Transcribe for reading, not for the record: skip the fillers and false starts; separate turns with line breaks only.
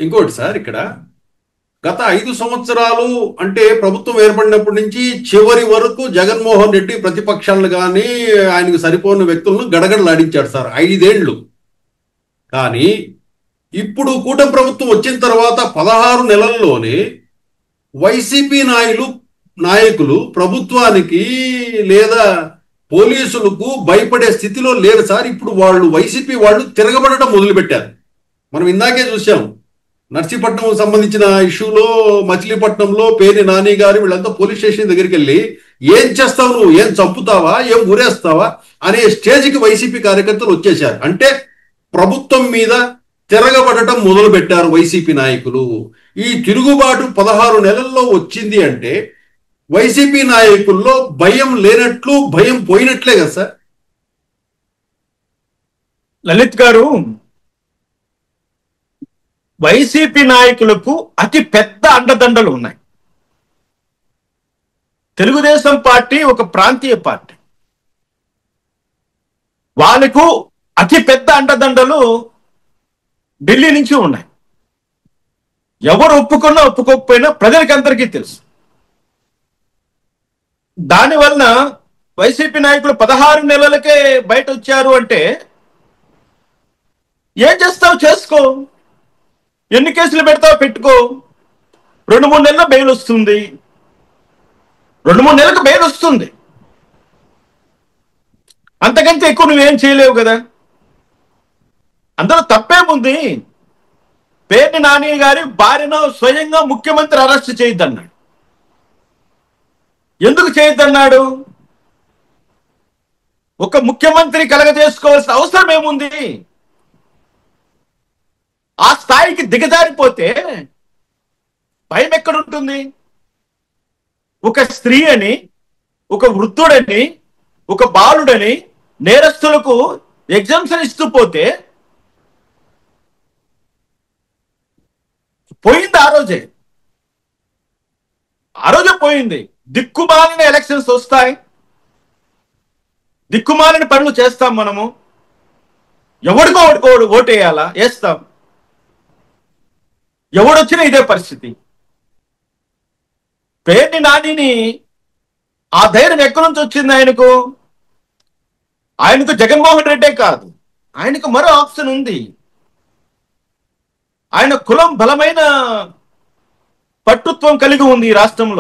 ఇంకోటి సార్, ఇక్కడ గత 5 సంవత్సరాలు అంటే ప్రభుత్వం ఏర్పడినప్పటి నుంచి చివరి వరకు జగన్మోహన్ రెడ్డి ప్రతిపక్షాలను కానీ ఆయనకు సరిపోని వ్యక్తులను గడగడలాడించాడు సార్ 5 ఏళ్ళు. కానీ ఇప్పుడు కూటమి ప్రభుత్వం వచ్చిన తర్వాత 16 నెలల్లోనే వైసీపీ నాయకులు ప్రభుత్వానికి లేదా పోలీసులకు భయపడే స్థితిలో లేరు సార్. ఇప్పుడు వైసీపీ వాళ్ళు తిరగబడటం మొదలుపెట్టారు. మనం ఇందాకే చూసాం, నర్సీపట్నం సంబంధించిన ఇష్యూలో మచిలీపట్నంలో పేరు నాని గారు వీళ్ళంతా పోలీస్ స్టేషన్ దగ్గరికి వెళ్ళి ఏం చేస్తావు నువ్వు, ఏం చంపుతావా, ఏం ఊరేస్తావా అనే స్టేజ్కి వైసీపీ కార్యకర్తలు వచ్చేశారు. అంటే ప్రభుత్వం మీద తిరగబడటం మొదలు పెట్టారు వైసీపీ నాయకులు. ఈ తిరుగుబాటు 16 నెలల్లో వచ్చింది అంటే వైసీపీ నాయకుల్లో భయం లేనట్లు, భయం పోయినట్లే కదా సార్.
లలిత్ గారు, వైసీపీ నాయకులకు అతి పెద్ద అండదండలు ఉన్నాయి. తెలుగుదేశం పార్టీ ఒక ప్రాంతీయ పార్టీ, వాళ్ళకు అతి పెద్ద అండదండలు ఢిల్లీ నుంచి ఉన్నాయి. ఎవరు ఒప్పుకున్నా ఒప్పుకోకపోయినా ప్రజలకి అందరికీ తెలుసు. దానివల్ల వైసీపీ నాయకులు 16 నెలలకే బయట వచ్చారు అంటే ఏం చేస్తావు చేసుకో, ఎన్ని కేసులు పెడతావు పెట్టుకో, 2-3 నెలల బెయిల్ వస్తుంది, 2-3 నెలలకు బెయిల్ వస్తుంది. అంతకంటే ఎక్కువ నువ్వేం చేయలేవు కదా. అందులో తప్పేముంది? పేర్ని నాని గారి భార్యను స్వయంగా ముఖ్యమంత్రి అరెస్ట్ చేయొద్దన్నాడు. ఎందుకు చేయొద్దన్నాడు? ఒక ముఖ్యమంత్రి కలగజేసుకోవాల్సిన అవసరం ఏముంది? ఆ స్థాయికి దిగజారిపోతే భయం ఎక్కడుంటుంది? ఒక స్త్రీ అని, ఒక వృద్ధుడని, ఒక బాలుడని నేరస్తులకు ఎగ్జామ్షన్ ఇస్తూ పోతే పోయింది. ఆ రోజే పోయింది. దిక్కుమాలిన ఎలక్షన్స్ వస్తాయి, దిక్కుమాలిన పనులు చేస్తాం. మనము ఎవడికో ఓటేయాలా, వేస్తాం. ఎవడొచ్చినా ఇదే పరిస్థితి. పేర్ని నానిని ఆ ధైర్యం ఎక్కడి నుంచి వచ్చింది ఆయనకు? జగన్మోహన్ రెడ్డే కాదు, ఆయనకు మరో ఆప్షన్ ఉంది. ఆయన కులం బలమైన పట్టుత్వం కలిగి ఉంది ఈ రాష్ట్రంలో.